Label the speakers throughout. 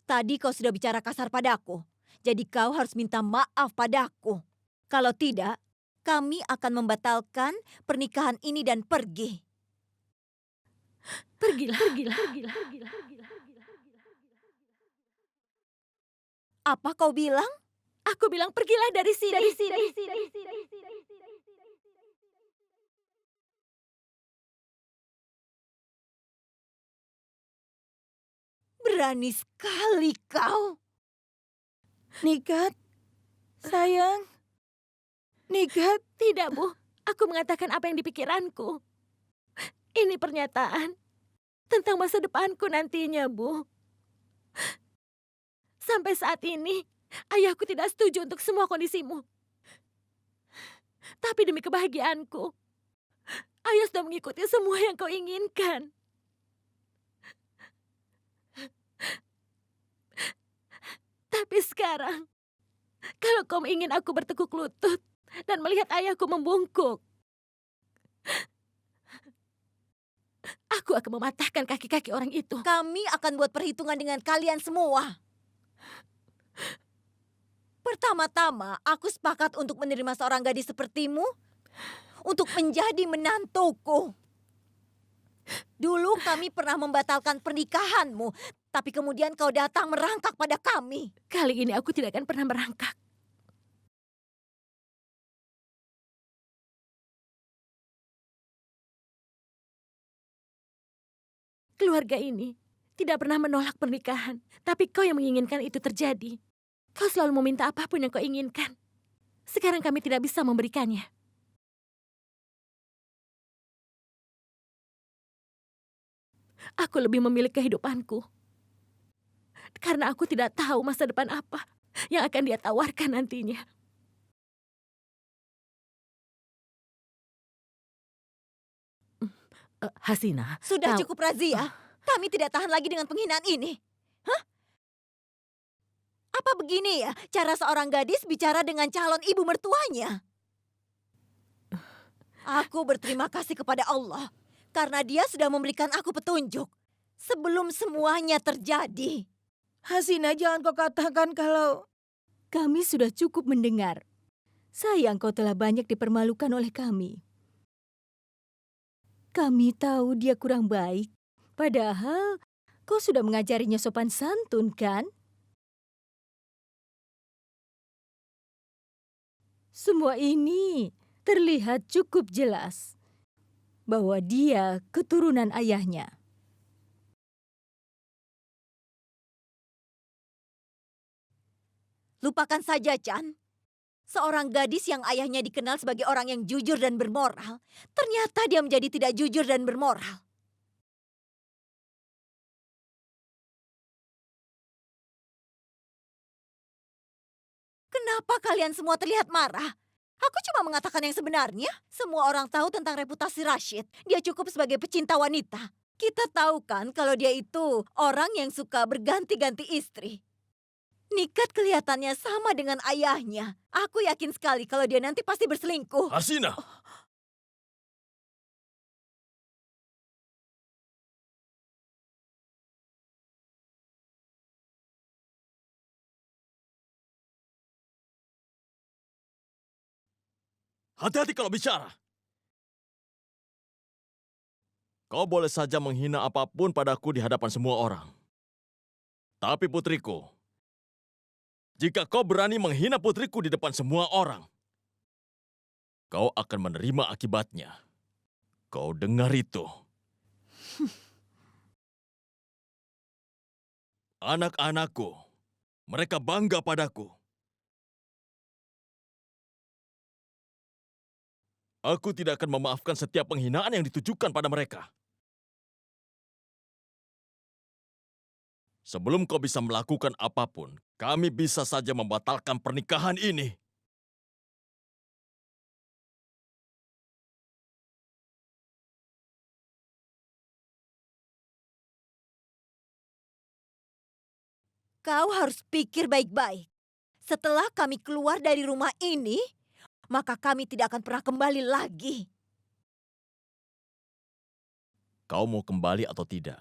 Speaker 1: Tadi kau sudah bicara kasar padaku, jadi kau harus minta maaf padaku. Kalau tidak, kami akan membatalkan pernikahan ini dan pergi.
Speaker 2: Pergilah.
Speaker 1: Apa kau bilang?
Speaker 2: Aku bilang pergilah dari sini.
Speaker 1: Berani sekali kau.
Speaker 3: Nikat, sayang. Nikat.
Speaker 2: Tidak, Bu. Aku mengatakan apa yang dipikiranku. Ini pernyataan tentang masa depanku nantinya, Bu. Sampai saat ini, ayahku tidak setuju untuk semua kondisimu. Tapi demi kebahagiaanku, ayah sudah mengikuti semua yang kau inginkan. Tapi sekarang, kalau kau ingin aku bertekuk lutut dan melihat ayahku membungkuk, aku akan mematahkan kaki-kaki orang itu.
Speaker 1: Kami akan buat perhitungan dengan kalian semua. Pertama-tama, aku sepakat untuk menerima seorang gadis sepertimu untuk menjadi menantuku. Dulu kami pernah membatalkan pernikahanmu, tapi kemudian kau datang merangkak pada kami.
Speaker 2: Kali ini aku tidak akan pernah merangkak. Keluarga ini tidak pernah menolak pernikahan, tapi kau yang menginginkan itu terjadi. Kau selalu meminta apapun yang kau inginkan. Sekarang kami tidak bisa memberikannya. Aku lebih memilih kehidupanku. Karena aku tidak tahu masa depan apa yang akan dia tawarkan nantinya. Hasina,
Speaker 1: Sudah
Speaker 2: tahu-
Speaker 1: cukup Razia. Kami tidak tahan lagi dengan penghinaan ini. Hah? Apa begini ya cara seorang gadis bicara dengan calon ibu mertuanya? Aku berterima kasih kepada Allah karena Dia sudah memberikan aku petunjuk sebelum semuanya terjadi.
Speaker 3: Hasina, jangan kau katakan kalau...
Speaker 4: Kami sudah cukup mendengar. Sayang kau telah banyak dipermalukan oleh kami. Kami tahu dia kurang baik. Padahal kau sudah mengajarinya sopan santun, kan? Semua ini terlihat cukup jelas bahwa dia keturunan ayahnya.
Speaker 1: Lupakan saja, Chan. Seorang gadis yang ayahnya dikenal sebagai orang yang jujur dan bermoral, ternyata dia menjadi tidak jujur dan bermoral. Kenapa kalian semua terlihat marah? Aku cuma mengatakan yang sebenarnya. Semua orang tahu tentang reputasi Rashid. Dia cukup sebagai pecinta wanita. Kita tahu kan kalau dia itu orang yang suka berganti-ganti istri. Nikat kelihatannya sama dengan ayahnya. Aku yakin sekali kalau dia nanti pasti berselingkuh.
Speaker 5: Hasina! Hati-hati kalau bicara. Kau boleh saja menghina apapun padaku di hadapan semua orang. Tapi putriku, jika kau berani menghina putriku di depan semua orang, kau akan menerima akibatnya. Kau dengar itu? Anak-anakku, mereka bangga padaku. Aku tidak akan memaafkan setiap penghinaan yang ditujukan pada mereka. Sebelum kau bisa melakukan apapun, kami bisa saja membatalkan pernikahan ini.
Speaker 1: Kau harus pikir baik-baik. Setelah kami keluar dari rumah ini, maka kami tidak akan pernah kembali lagi.
Speaker 5: Kau mau kembali atau tidak?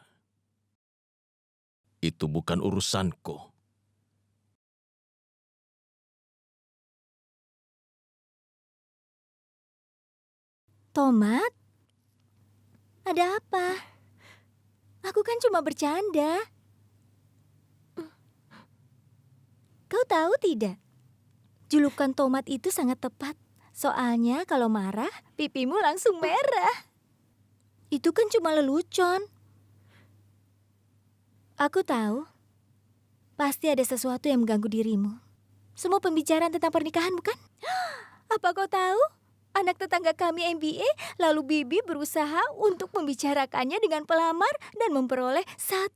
Speaker 5: Itu bukan urusanku.
Speaker 4: Tomat? Ada apa? Aku kan cuma bercanda. Kau tahu tidak? Julukan Tomat itu sangat tepat. Soalnya kalau marah, pipimu langsung merah. Itu kan cuma lelucon. Aku tahu. Pasti ada sesuatu yang mengganggu dirimu. Semua pembicaraan tentang pernikahan, bukan? Apa kau tahu? Anak tetangga kami MBA, lalu Bibi berusaha untuk membicarakannya dengan pelamar dan memperoleh 1,1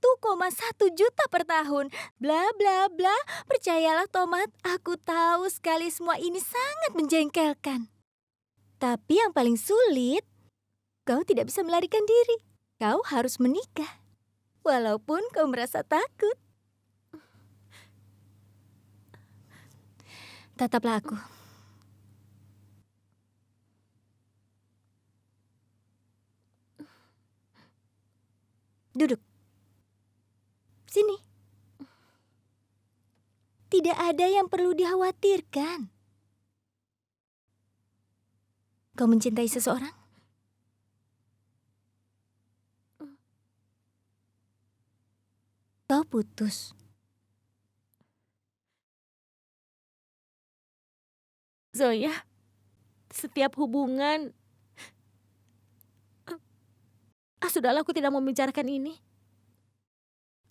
Speaker 4: juta per tahun. Bla bla bla. Percayalah Tomat, aku tahu sekali semua ini sangat menjengkelkan. Tapi yang paling sulit, kau tidak bisa melarikan diri. Kau harus menikah. Walaupun kau merasa takut. Tataplah aku. Duduk. Sini. Tidak ada yang perlu dikhawatirkan. Kau mencintai seseorang? Kau putus.
Speaker 2: Zoya, setiap hubungan... sudahlah, aku tidak mau membicarakan ini.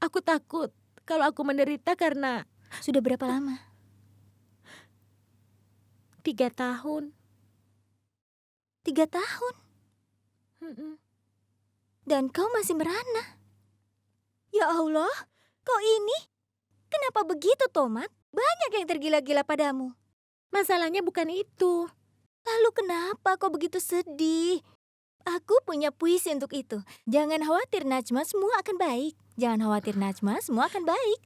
Speaker 2: Aku takut kalau aku menderita karena
Speaker 4: Sudah berapa lama?
Speaker 2: 3 tahun.
Speaker 4: 3 tahun.
Speaker 2: Mm-mm.
Speaker 4: Dan kau masih merana. Ya Allah, kau ini kenapa begitu, Tomat? Banyak yang tergila-gila padamu.
Speaker 2: Masalahnya bukan itu.
Speaker 4: Lalu kenapa kau begitu sedih? Aku punya puisi untuk itu. Jangan khawatir Najma, semua akan baik. Jangan khawatir Najma, semua akan baik.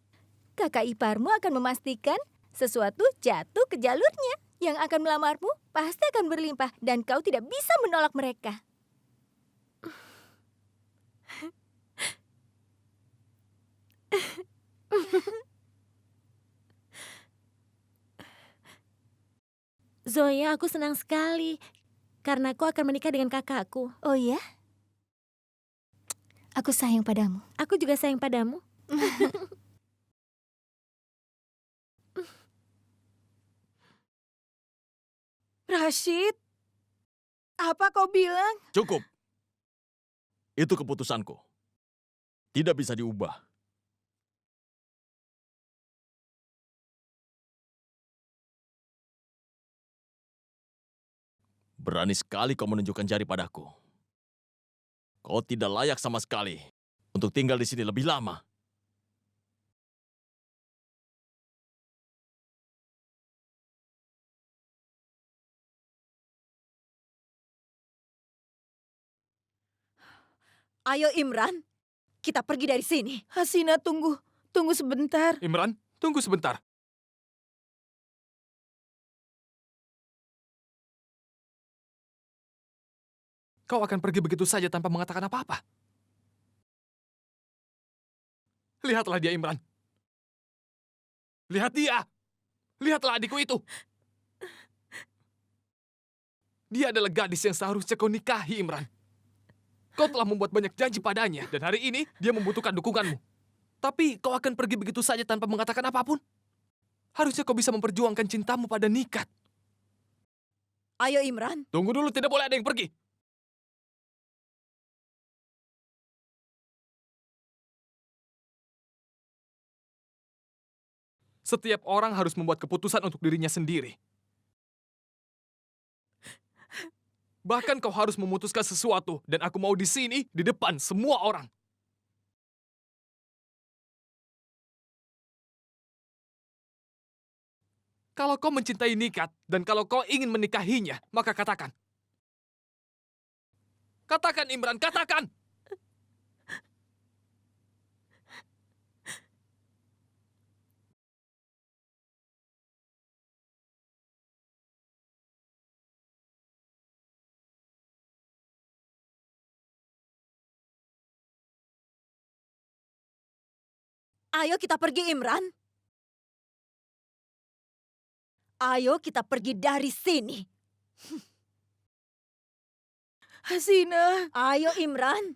Speaker 4: Kakak iparmu akan memastikan sesuatu jatuh ke jalurnya. Yang akan melamarmu pasti akan berlimpah dan kau tidak bisa menolak mereka.
Speaker 2: Zoya, aku senang sekali karena kau akan menikah dengan kakakku.
Speaker 4: Oh ya? Aku sayang padamu.
Speaker 2: Aku juga sayang padamu.
Speaker 3: Rashid, apa kau bilang?
Speaker 5: Cukup. Itu keputusanku. Tidak bisa diubah. Berani sekali kau menunjukkan jari padaku. Kau tidak layak sama sekali untuk tinggal di sini lebih lama.
Speaker 1: Ayo Imran, kita pergi dari sini.
Speaker 3: Hasina, tunggu. Tunggu sebentar.
Speaker 6: Imran, tunggu sebentar. Kau akan pergi begitu saja tanpa mengatakan apa-apa. Lihatlah dia, Imran. Lihat dia. Lihatlah adikku itu. Dia adalah gadis yang seharusnya kau nikahi, Imran. Kau telah membuat banyak janji padanya, dan hari ini dia membutuhkan dukunganmu. Tapi kau akan pergi begitu saja tanpa mengatakan apapun. Harusnya kau bisa memperjuangkan cintamu pada Nikat.
Speaker 1: Ayo Imran.
Speaker 6: Tunggu dulu, tidak boleh ada yang pergi. Setiap orang harus membuat keputusan untuk dirinya sendiri. Bahkan kau harus memutuskan sesuatu, dan aku mau di sini, di depan semua orang. Kalau kau mencintai Nikat, dan kalau kau ingin menikahinya, maka katakan. Katakan, Imran, katakan!
Speaker 1: Ayo kita pergi, Imran. Ayo kita pergi dari sini.
Speaker 3: Hasina,
Speaker 1: Ayo, Imran.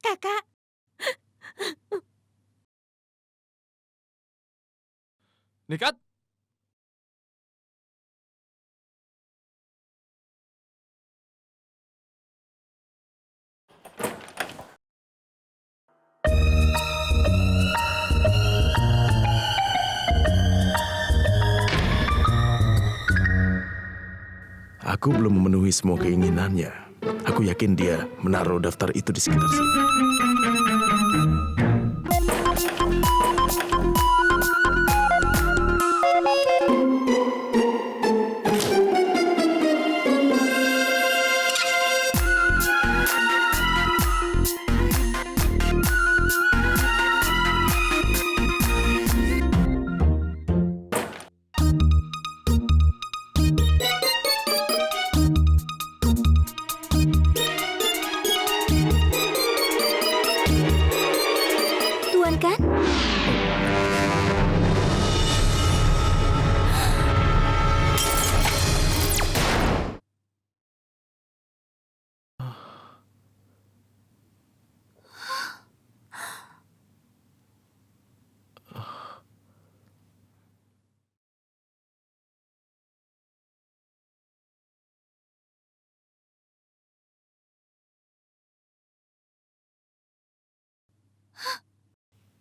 Speaker 2: Kakak,
Speaker 6: Nikat,
Speaker 7: Aku belum memenuhi semua keinginannya. Aku yakin dia menaruh daftar itu di sekitar sini.
Speaker 4: Tuan kan?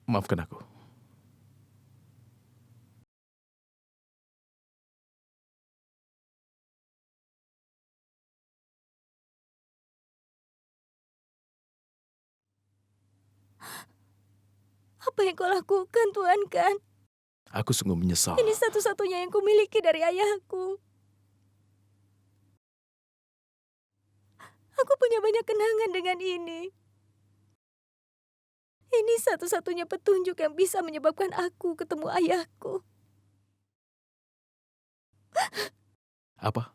Speaker 7: Maafkan aku.
Speaker 4: Apa yang kau lakukan, Tuan kan?
Speaker 7: Aku sungguh menyesal.
Speaker 4: Ini satu-satunya yang kumiliki dari ayahku. Aku punya banyak kenangan dengan ini. Ini satu-satunya petunjuk yang bisa menyebabkan aku ketemu ayahku.
Speaker 7: Apa?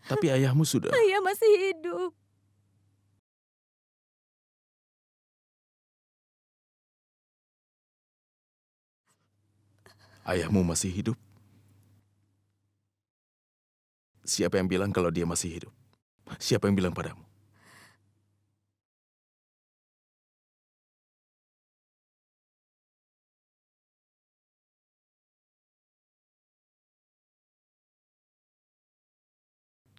Speaker 7: Tapi ayahmu sudah.
Speaker 4: Ayah masih hidup.
Speaker 7: Ayahmu masih hidup? Siapa yang bilang kalau dia masih hidup? Siapa yang bilang padamu?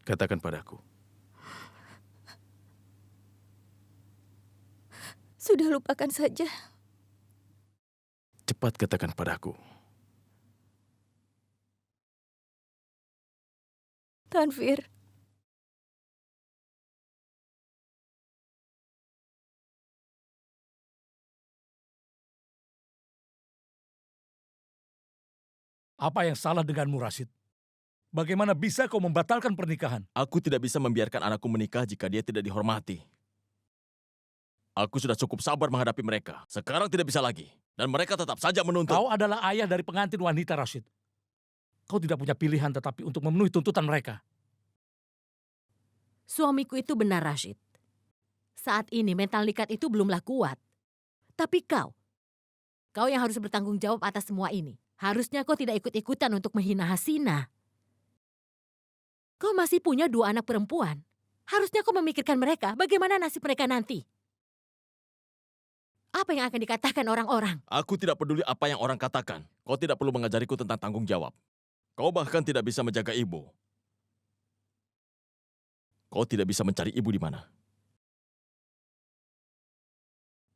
Speaker 7: Katakan padaku.
Speaker 4: Sudah lupakan saja.
Speaker 7: Cepat katakan padaku.
Speaker 4: Tanvir,
Speaker 8: Apa yang salah denganmu, Rashid? Bagaimana bisa kau membatalkan pernikahan?
Speaker 5: Aku tidak bisa membiarkan anakku menikah jika dia tidak dihormati. Aku sudah cukup sabar menghadapi mereka. Sekarang tidak bisa lagi. Dan mereka tetap saja menuntut.
Speaker 8: Kau adalah ayah dari pengantin wanita, Rashid. Kau tidak punya pilihan tetapi untuk memenuhi tuntutan mereka.
Speaker 2: suamiku itu benar, Rashid. Saat ini mental Nikat itu belumlah kuat. Tapi kau yang harus bertanggung jawab atas semua ini. Harusnya kau tidak ikut-ikutan untuk menghina Hasina. Kau masih punya 2 anak perempuan. Harusnya kau memikirkan mereka, bagaimana nasib mereka nanti. Apa yang akan dikatakan orang-orang?
Speaker 5: Aku tidak peduli apa yang orang katakan. Kau tidak perlu mengajariku tentang tanggung jawab. Kau bahkan tidak bisa menjaga ibu. Kau tidak bisa mencari ibu di mana.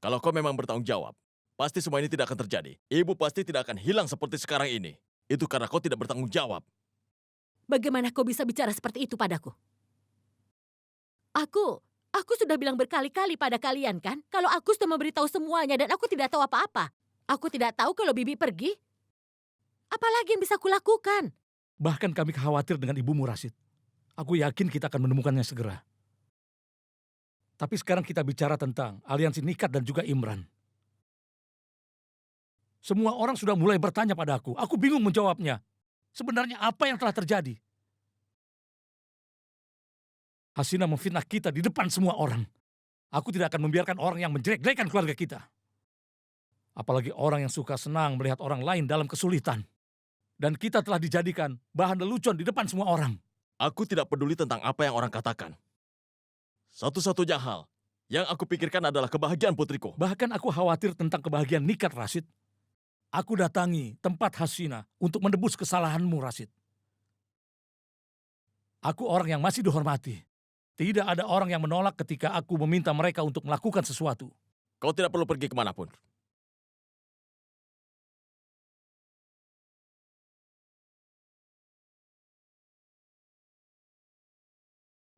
Speaker 5: Kalau kau memang bertanggung jawab, pasti semua ini tidak akan terjadi. Ibu pasti tidak akan hilang seperti sekarang ini. Itu karena kau tidak bertanggung jawab.
Speaker 2: Bagaimana kau bisa bicara seperti itu padaku? Aku sudah bilang berkali-kali pada kalian kan, kalau aku sudah memberitahu semuanya dan aku tidak tahu apa-apa. Aku tidak tahu kalau Bibi pergi. Apalagi yang bisa kulakukan?
Speaker 8: Bahkan kami khawatir dengan ibumu, Rashid. Aku yakin kita akan menemukannya segera. Tapi sekarang kita bicara tentang aliansi Nikat dan juga Imran. Semua orang sudah mulai bertanya pada aku. Aku bingung menjawabnya. Sebenarnya apa yang telah terjadi? Hasina memfitnah kita di depan semua orang. Aku tidak akan membiarkan orang yang menjelek-jelekan keluarga kita. Apalagi orang yang suka senang melihat orang lain dalam kesulitan. Dan kita telah dijadikan bahan lelucon di depan semua orang.
Speaker 5: Aku tidak peduli tentang apa yang orang katakan. Satu-satunya hal yang aku pikirkan adalah kebahagiaan putriku.
Speaker 8: Bahkan aku khawatir tentang kebahagiaan Nikat, Rashid. Aku datangi tempat Hasina untuk menebus kesalahanmu, Rashid. Aku orang yang masih dihormati. Tidak ada orang yang menolak ketika aku meminta mereka untuk melakukan sesuatu.
Speaker 5: Kau tidak perlu pergi kemanapun.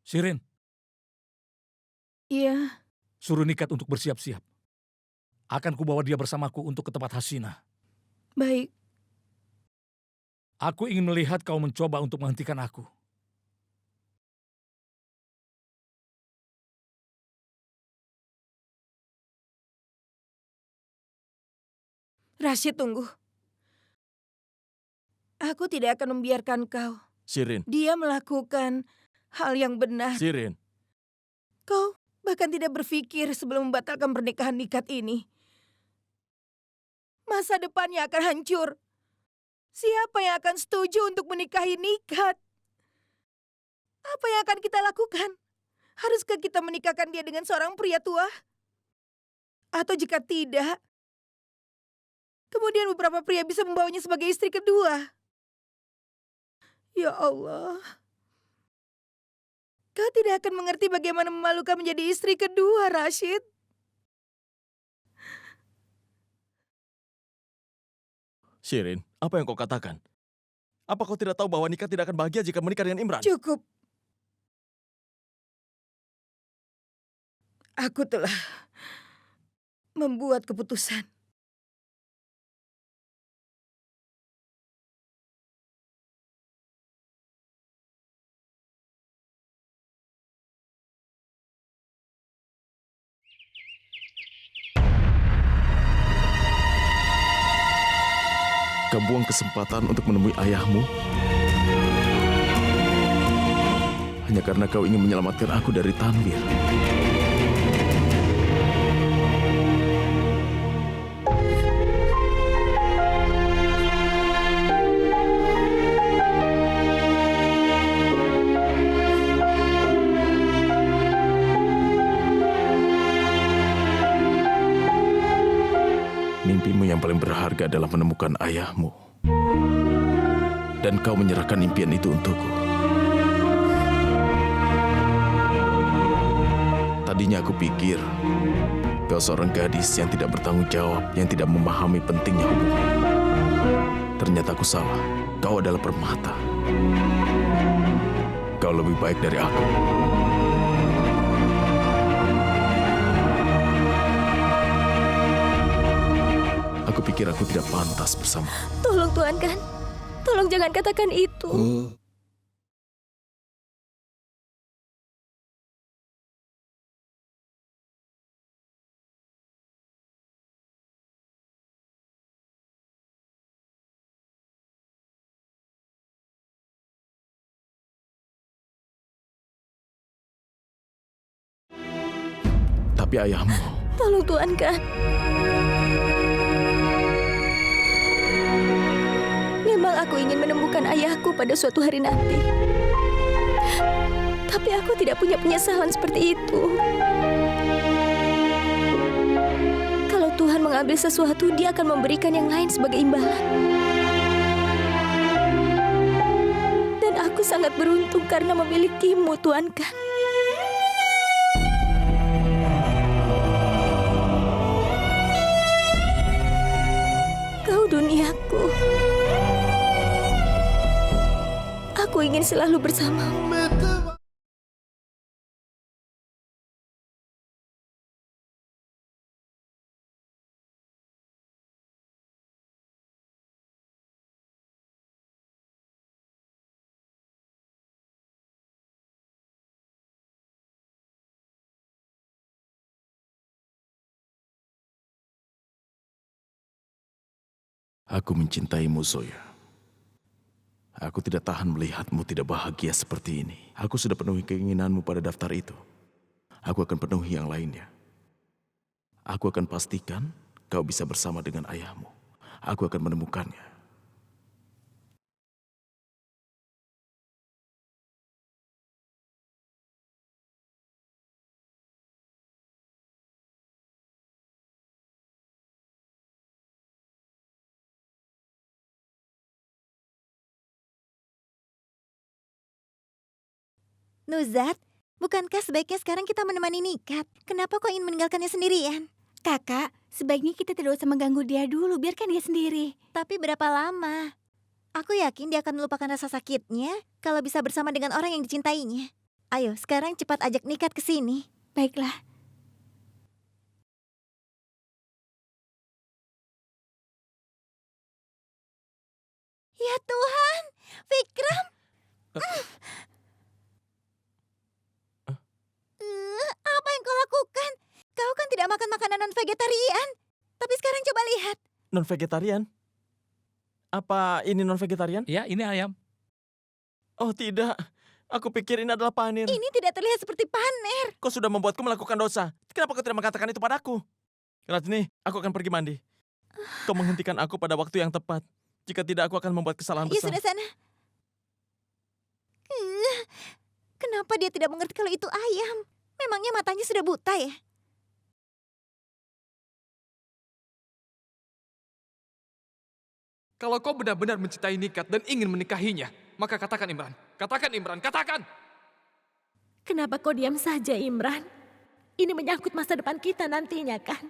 Speaker 8: Shirin,
Speaker 3: Iya,
Speaker 8: suruh Nikat untuk bersiap-siap. Akan kubawa dia bersamaku untuk ke tempat Hasina.
Speaker 3: baik.
Speaker 8: Aku ingin melihat kau mencoba untuk menghentikan aku.
Speaker 3: Rashid, tunggu. Aku tidak akan membiarkan kau.
Speaker 5: Shirin,
Speaker 3: Dia melakukan hal yang benar.
Speaker 5: Shirin,
Speaker 3: Kau bahkan tidak berpikir sebelum membatalkan pernikahan Nikat ini. Masa depannya akan hancur. Siapa yang akan setuju untuk menikahi Nikat? Apa yang akan kita lakukan? Haruskah kita menikahkan dia dengan seorang pria tua? Atau jika tidak, kemudian beberapa pria bisa membawanya sebagai istri kedua? Ya Allah. Kau tidak akan mengerti bagaimana memalukan menjadi istri kedua, Rashid.
Speaker 5: Shirin, apa yang kau katakan? Apa kau tidak tahu bahwa Nikat tidak akan bahagia jika menikah dengan Imran?
Speaker 3: Cukup. Aku telah membuat keputusan.
Speaker 7: Kau buang kesempatan untuk menemui ayahmu hanya karena kau ingin menyelamatkan aku dari Tanwir. Mimpimu yang paling berharga adalah menemukan ayahmu. Dan kau menyerahkan impian itu untukku. Tadinya aku pikir kau seorang gadis yang tidak bertanggung jawab, yang tidak memahami pentingnya hubungan. Ternyata aku salah. Kau adalah permata. Kau lebih baik dari aku. Aku pikir aku tidak pantas bersama.
Speaker 4: Tolong Tuhan kan, tolong jangan katakan itu.
Speaker 7: Tapi ayahmu,
Speaker 4: Tolong Tuhan kan. Memang aku ingin menemukan ayahku pada suatu hari nanti. Tapi aku tidak punya penyesalan seperti itu. Kalau Tuhan mengambil sesuatu, Dia akan memberikan yang lain sebagai imbalan. Dan aku sangat beruntung karena memilikimu, Tuhan kan. Kau duniaku. Aku ingin selalu bersamamu.
Speaker 7: Aku mencintaimu, Zoya. Aku tidak tahan melihatmu tidak bahagia seperti ini. Aku sudah penuhi keinginanmu pada daftar itu. Aku akan penuhi yang lainnya. Aku akan pastikan kau bisa bersama dengan ayahmu. Aku akan menemukannya.
Speaker 1: Nuzat, bukankah sebaiknya sekarang kita menemani Nikat? Kenapa kau ingin meninggalkannya sendirian?
Speaker 4: Kakak, sebaiknya kita tidak usah mengganggu dia dulu, biarkan dia sendiri.
Speaker 1: Tapi berapa lama? Aku yakin dia akan melupakan rasa sakitnya kalau bisa bersama dengan orang yang dicintainya. Ayo, sekarang cepat ajak Nikat ke sini.
Speaker 4: Baiklah.
Speaker 1: Ya Tuhan, Vikram! Apa yang kau lakukan? Kau kan tidak makan makanan non-vegetarian. Tapi sekarang coba lihat.
Speaker 5: Non-vegetarian? Apa ini non-vegetarian?
Speaker 8: Ya, ini ayam.
Speaker 5: Oh tidak, aku pikir ini adalah panir.
Speaker 1: Ini tidak terlihat seperti paner.
Speaker 5: Kau sudah membuatku melakukan dosa. Kenapa kau tidak mengatakan itu padaku? Rajni, aku akan pergi mandi. Kau menghentikan aku pada waktu yang tepat. Jika tidak, aku akan membuat kesalahan
Speaker 1: Ya
Speaker 5: besar.
Speaker 1: sudah sana. Kenapa dia tidak mengerti kalau itu ayam? Memangnya matanya sudah buta ya?
Speaker 6: Kalau kau benar-benar mencintai Nikat dan ingin menikahinya, maka katakan Imran. Katakan Imran, katakan!
Speaker 2: Kenapa kau diam saja, Imran? Ini menyangkut masa depan kita nantinya, kan?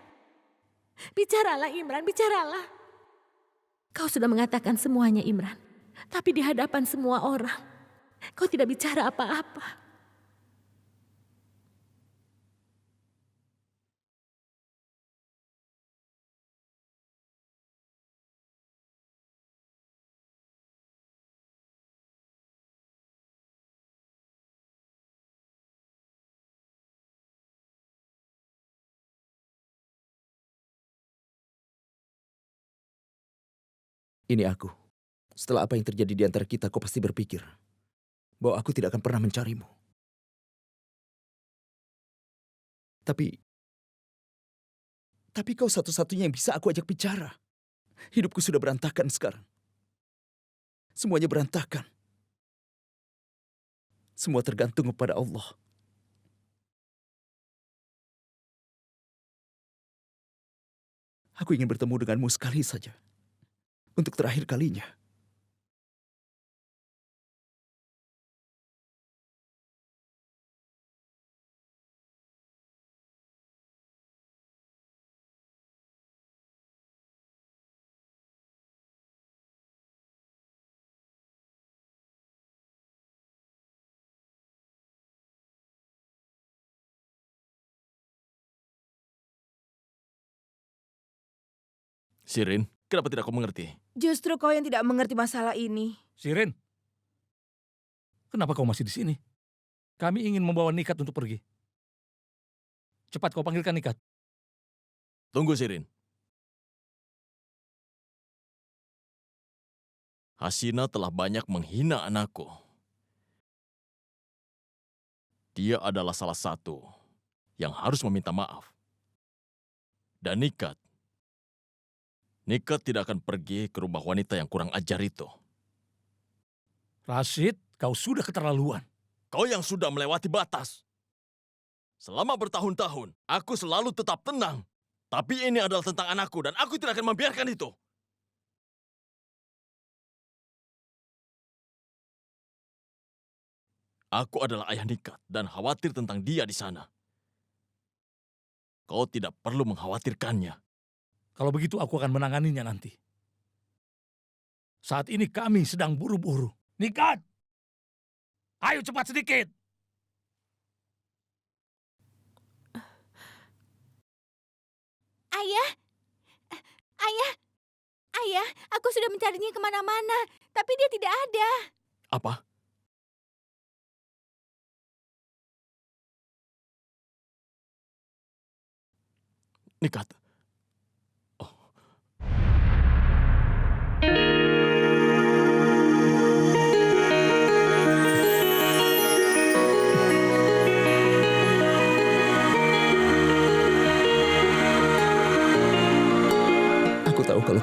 Speaker 2: Bicaralah, Imran, bicaralah. Kau sudah mengatakan semuanya, Imran. Tapi di hadapan semua orang, kau tidak bicara apa-apa.
Speaker 9: Ini aku. Setelah apa yang terjadi di antara kita, kau pasti berpikir bahwa aku tidak akan pernah mencarimu. Tapi kau satu-satunya yang bisa aku ajak bicara. Hidupku sudah berantakan sekarang. Semuanya berantakan. Semua tergantung kepada Allah. Aku ingin bertemu denganmu sekali saja. Untuk terakhir kalinya.
Speaker 5: Sirin, kenapa tidak kau mengerti?
Speaker 3: Justru kau yang tidak mengerti masalah ini.
Speaker 8: Sirin, kenapa kau masih di sini? Kami ingin membawa Nikat untuk pergi. Cepat kau panggilkan Nikat.
Speaker 5: Tunggu, Sirin. Hasina telah banyak menghina anakku. Dia adalah salah satu yang harus meminta maaf. Dan Nikat tidak akan pergi ke rumah wanita yang kurang ajar itu.
Speaker 8: Rashid, kau sudah keterlaluan.
Speaker 5: Kau yang sudah melewati batas. Selama bertahun-tahun, aku selalu tetap tenang. Tapi ini adalah tentang anakku dan aku tidak akan membiarkan itu. Aku adalah ayah Nikat dan khawatir tentang dia di sana. Kau tidak perlu mengkhawatirkannya.
Speaker 8: Kalau begitu aku akan menanganinya nanti. Saat ini kami sedang buru-buru. Nikat! Ayo cepat sedikit!
Speaker 4: Ayah, ayah, aku sudah mencarinya kemana-mana, tapi dia tidak ada.
Speaker 5: Apa? Nikat.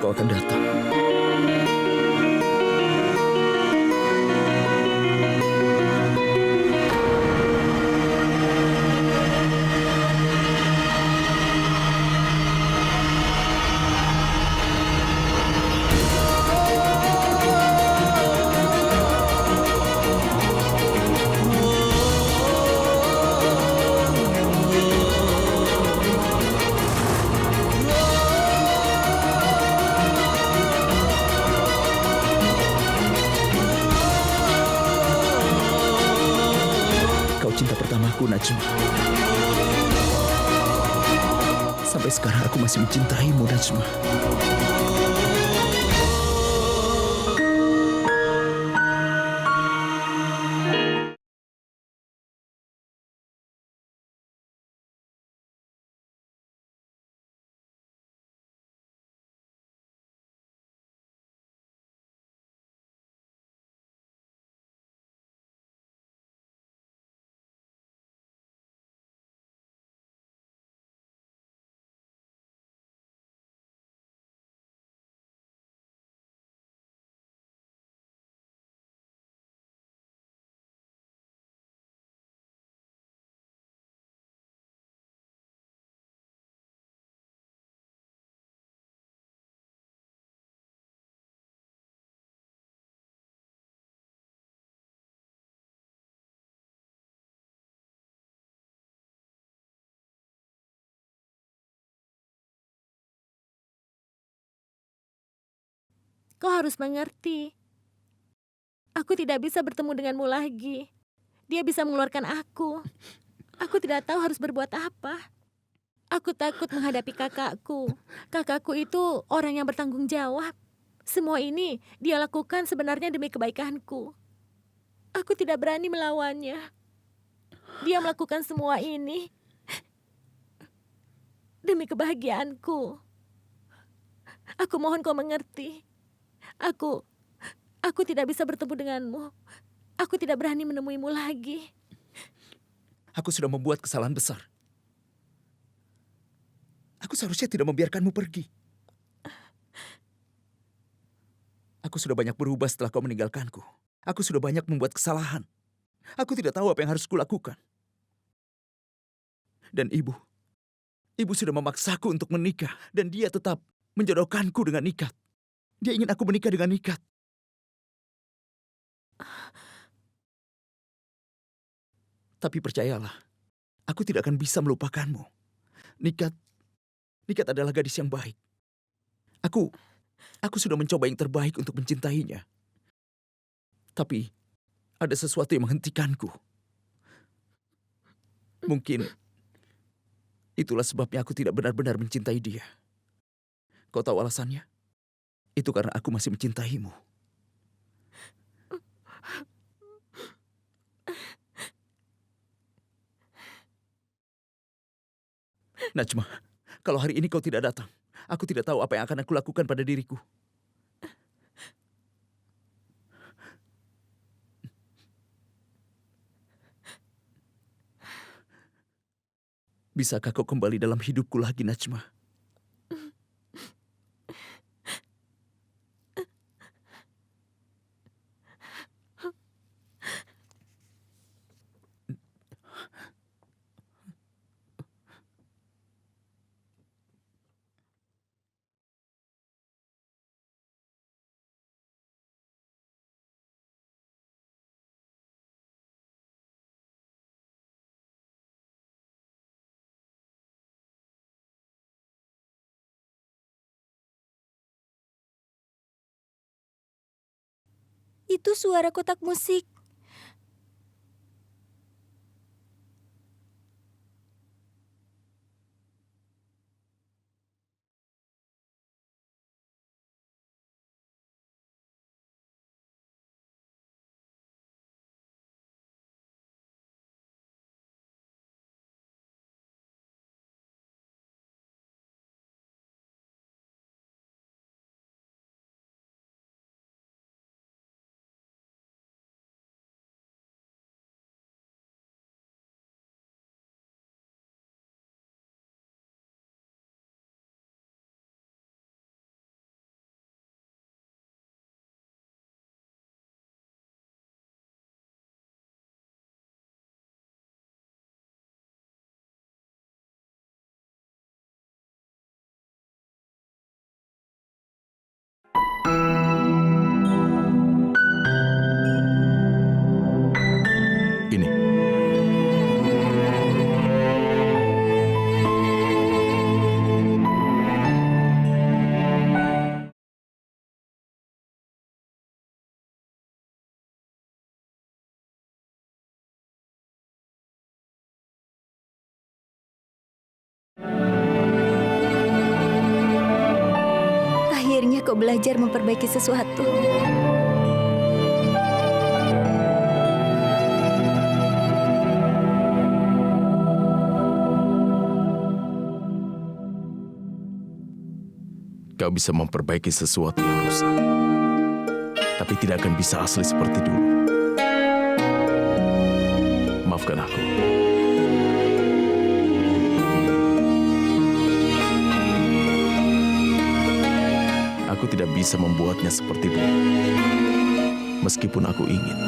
Speaker 9: kau akan datang. Kau cinta pertamaku, Najma. Sampai sekarang aku masih mencintaimu, Najma.
Speaker 2: Kau harus mengerti. Aku tidak bisa bertemu denganmu lagi. Dia bisa mengeluarkan aku. Aku tidak tahu harus berbuat apa. Aku takut menghadapi kakakku. Kakakku itu orang yang bertanggung jawab. Semua ini dia lakukan sebenarnya demi kebaikanku. Aku tidak berani melawannya. Dia melakukan semua ini demi kebahagiaanku. Aku mohon kau mengerti. Aku tidak bisa bertemu denganmu. Aku tidak berani menemuimu lagi.
Speaker 9: Aku sudah membuat kesalahan besar. Aku seharusnya tidak membiarkanmu pergi. Aku sudah banyak berubah setelah kau meninggalkanku. Aku sudah banyak membuat kesalahan. Aku tidak tahu apa yang harus kulakukan. Dan ibu sudah memaksaku untuk menikah. Dan dia tetap menjodohkanku dengan Nikat. Dia ingin aku menikah dengan Nikat. Tapi percayalah, aku tidak akan bisa melupakanmu. Nikat adalah gadis yang baik. Aku sudah mencoba yang terbaik untuk mencintainya. Tapi ada sesuatu yang menghentikanku. Mungkin itulah sebabnya aku tidak benar-benar mencintai dia. Kau tahu alasannya? Itu karena aku masih mencintaimu. Najma, kalau hari ini kau tidak datang, aku tidak tahu apa yang akan aku lakukan pada diriku. Bisakah kau kembali dalam hidupku lagi, Najma?
Speaker 4: Itu suara kotak musik. belajar memperbaiki sesuatu.
Speaker 7: Kau bisa memperbaiki sesuatu yang rusak, tapi tidak akan bisa asli seperti dulu. Maafkan aku. Aku tidak bisa membuatnya seperti dulu, meskipun aku ingin.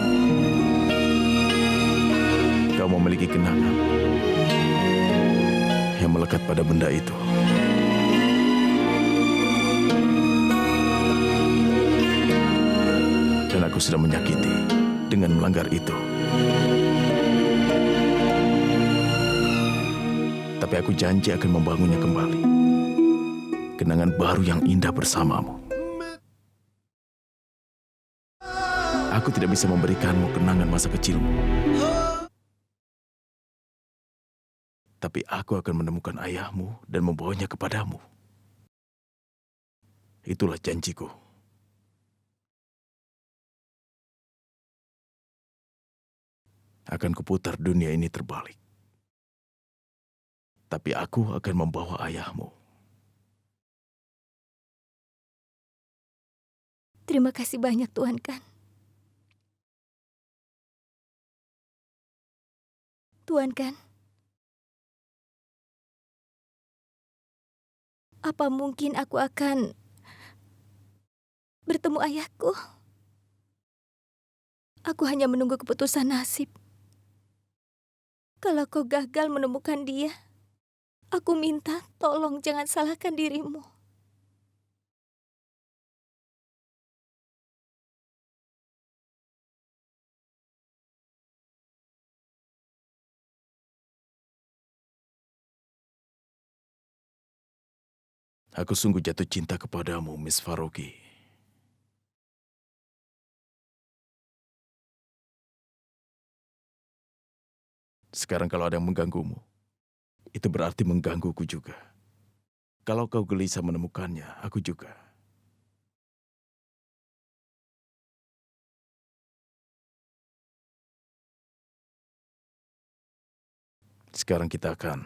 Speaker 7: Kau memiliki kenangan yang melekat pada benda itu. Dan aku sudah menyakiti dengan melanggar itu. Tapi aku janji akan membangunnya kembali. Kenangan baru yang indah bersamamu. Aku tidak bisa memberikanmu kenangan masa kecilmu. Tapi aku akan menemukan ayahmu dan membawanya kepadamu. Itulah janjiku. Akan kuputar dunia ini terbalik. Tapi aku akan membawa ayahmu.
Speaker 4: Terima kasih banyak Tuan Kan. Tuan Kan, apa mungkin aku akan bertemu ayahku? Aku hanya menunggu keputusan nasib. Kalau kau gagal menemukan dia, aku minta tolong jangan salahkan dirimu.
Speaker 7: Aku sungguh jatuh cinta kepadamu, Miss Faroki. Sekarang kalau ada yang mengganggumu, itu berarti menggangguku juga. Kalau kau gelisah menemukannya, aku juga. Sekarang kita akan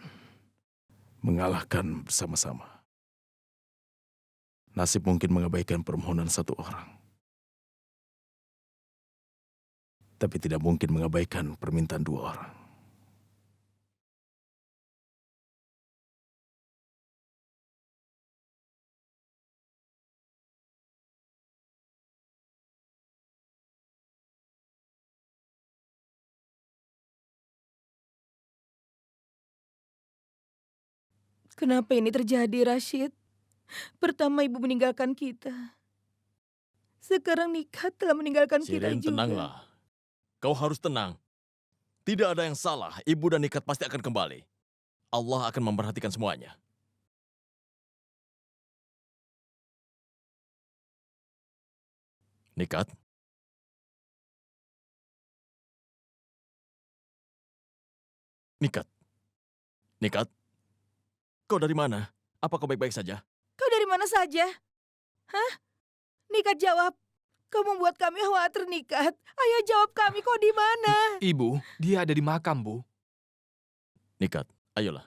Speaker 7: mengalahkan bersama-sama. Nasib mungkin mengabaikan permohonan satu orang. Tapi tidak mungkin mengabaikan permintaan dua orang.
Speaker 3: Kenapa ini terjadi, Rashid? Pertama ibu meninggalkan kita. Sekarang Nikat telah meninggalkan kita
Speaker 5: Shirin,
Speaker 3: juga.
Speaker 5: tenanglah. Kau harus tenang. Tidak ada yang salah. Ibu dan Nikat pasti akan kembali. Allah akan memperhatikan semuanya. Nikat? Nikat? Nikat? Kau dari mana? Apa kau baik-baik saja?
Speaker 3: Kau dari mana saja? Hah? Nikat jawab. Kau membuat kami khawatir, Nikat. Ayo jawab kami, kau di mana?
Speaker 6: Ibu, dia ada di makam, Bu.
Speaker 5: Nikat, ayolah.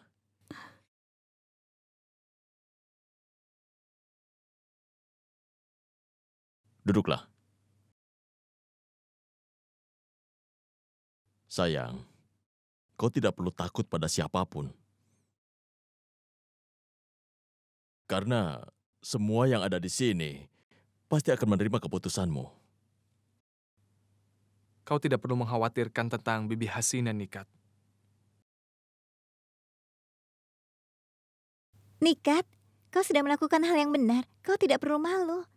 Speaker 5: Duduklah. Sayang, kau tidak perlu takut pada siapapun. Karena semua yang ada di sini pasti akan menerima keputusanmu.
Speaker 6: Kau tidak perlu mengkhawatirkan tentang Bibi Hasina, Nikat.
Speaker 1: Nikat, kau sudah melakukan hal yang benar. Kau tidak perlu malu.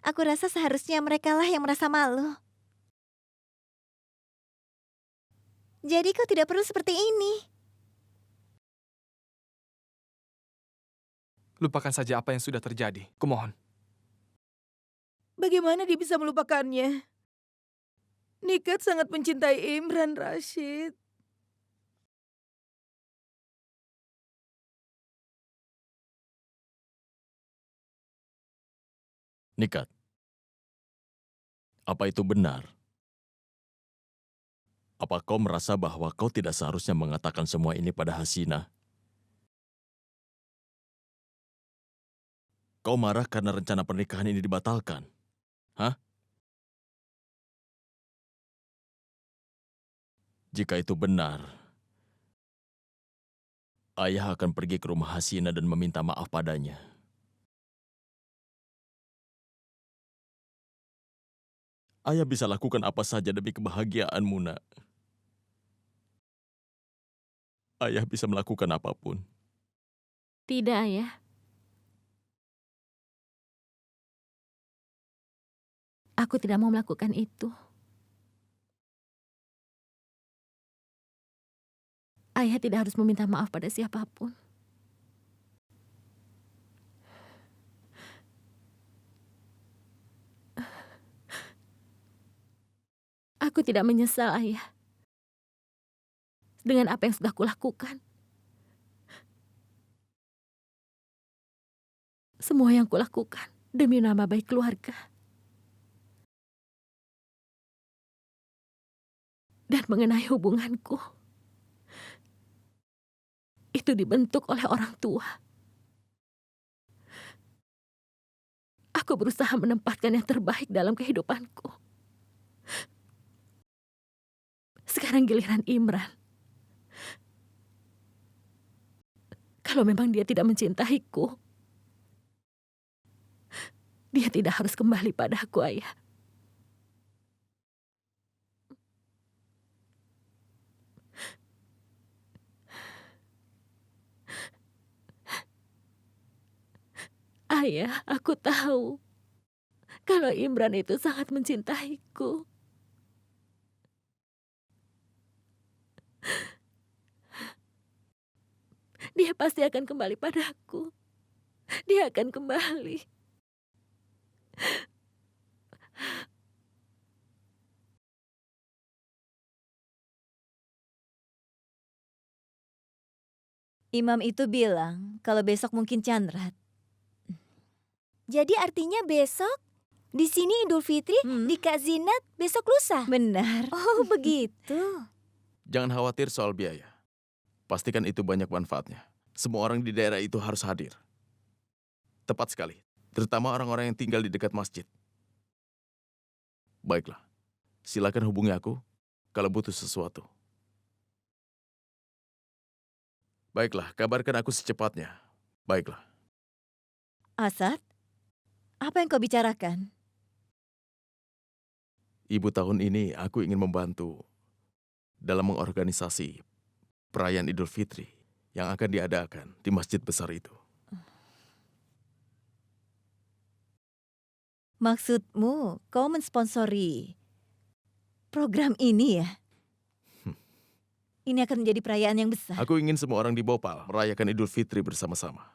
Speaker 1: Aku rasa seharusnya merekalah yang merasa malu. Jadi kau tidak perlu seperti ini.
Speaker 6: Lupakan saja apa yang sudah terjadi. Kumohon.
Speaker 3: Bagaimana dia bisa melupakannya? Nikat sangat mencintai Imran, Rashid.
Speaker 5: Nikat, apa itu benar? Apa kau merasa bahwa kau tidak seharusnya mengatakan semua ini pada Hasina? Kau marah karena rencana pernikahan ini dibatalkan? Hah? Jika itu benar, ayah akan pergi ke rumah Hasina dan meminta maaf padanya. Ayah bisa lakukan apa saja demi kebahagiaanmu, nak. Ayah bisa melakukan apapun.
Speaker 2: Tidak, Ayah. Aku tidak mau melakukan itu. Ayah tidak harus meminta maaf pada siapapun. Aku tidak menyesal, Ayah, dengan apa yang sudah kulakukan. Semua yang kulakukan demi nama baik keluarga. Dan mengenai hubunganku, itu dibentuk oleh orang tua. Aku berusaha menempatkan yang terbaik dalam kehidupanku. Sekarang giliran Imran. Kalau memang dia tidak mencintaiku, dia tidak harus kembali padaku, Ayah. Ayah, aku tahu kalau Imran itu sangat mencintaiku. Dia pasti akan kembali padaku. Dia akan kembali.
Speaker 1: Imam itu bilang kalau besok mungkin Chandrat.
Speaker 4: Jadi artinya besok di sini Idul Fitri, di Kak Zinat besok lusa.
Speaker 1: Benar.
Speaker 4: Oh, begitu.
Speaker 7: Jangan khawatir soal biaya. Pastikan itu banyak manfaatnya. Semua orang di daerah itu harus hadir. Tepat sekali. Terutama orang-orang yang tinggal di dekat masjid. Baiklah. Silakan hubungi aku kalau butuh sesuatu. Baiklah, kabarkan aku secepatnya. Baiklah.
Speaker 1: Asad, apa yang kau bicarakan?
Speaker 7: Ibu, tahun ini aku ingin membantu dalam mengorganisasi perayaan Idul Fitri yang akan diadakan di masjid besar itu.
Speaker 1: Maksudmu kau mensponsori program ini ya? Ini akan menjadi perayaan yang besar.
Speaker 7: Aku ingin semua orang di Bhopal merayakan Idul Fitri bersama-sama.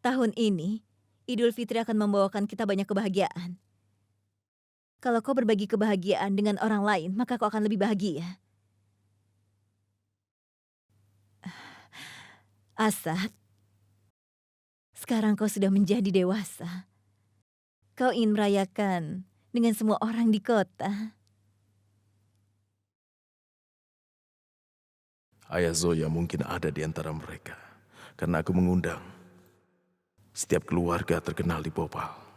Speaker 1: Tahun ini, Idul Fitri akan membawakan kita banyak kebahagiaan. Kalau kau berbagi kebahagiaan dengan orang lain, maka kau akan lebih bahagia. Asad, sekarang kau sudah menjadi dewasa. Kau ingin merayakan dengan semua orang di kota.
Speaker 7: Ayah Zoya mungkin ada di antara mereka. Karena aku mengundang setiap keluarga terkenal di Bhopal.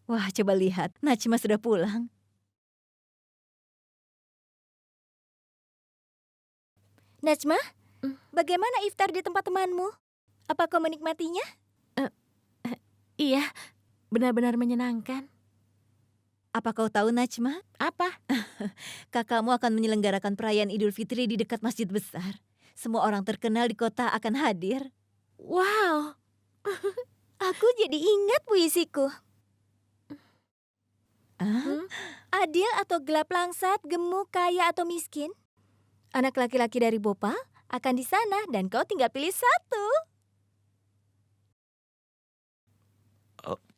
Speaker 1: Wah, coba lihat. Najma sudah pulang.
Speaker 4: Najma, bagaimana iftar di tempat temanmu? Apa kau menikmatinya?
Speaker 2: Iya, benar-benar menyenangkan.
Speaker 1: Apa kau tahu, Najma?
Speaker 2: Apa?
Speaker 1: Kakakmu akan menyelenggarakan perayaan Idul Fitri di dekat masjid besar. Semua orang terkenal di kota akan hadir.
Speaker 2: Wow,
Speaker 4: Aku jadi ingat puisiku.
Speaker 1: Ah?
Speaker 4: Adil atau gelap langsat, gemuk, kaya atau miskin? Anak laki-laki dari Bhopal akan di sana dan kau tinggal pilih satu.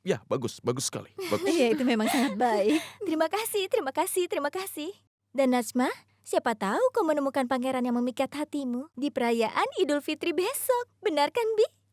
Speaker 7: Ya, bagus sekali. Bagus.
Speaker 1: Iya, itu memang sangat baik.
Speaker 4: Terima kasih, terima kasih, terima kasih. Dan Najma, siapa tahu kau menemukan pangeran yang memikat hatimu di perayaan Idul Fitri besok. Benar kan, Bi?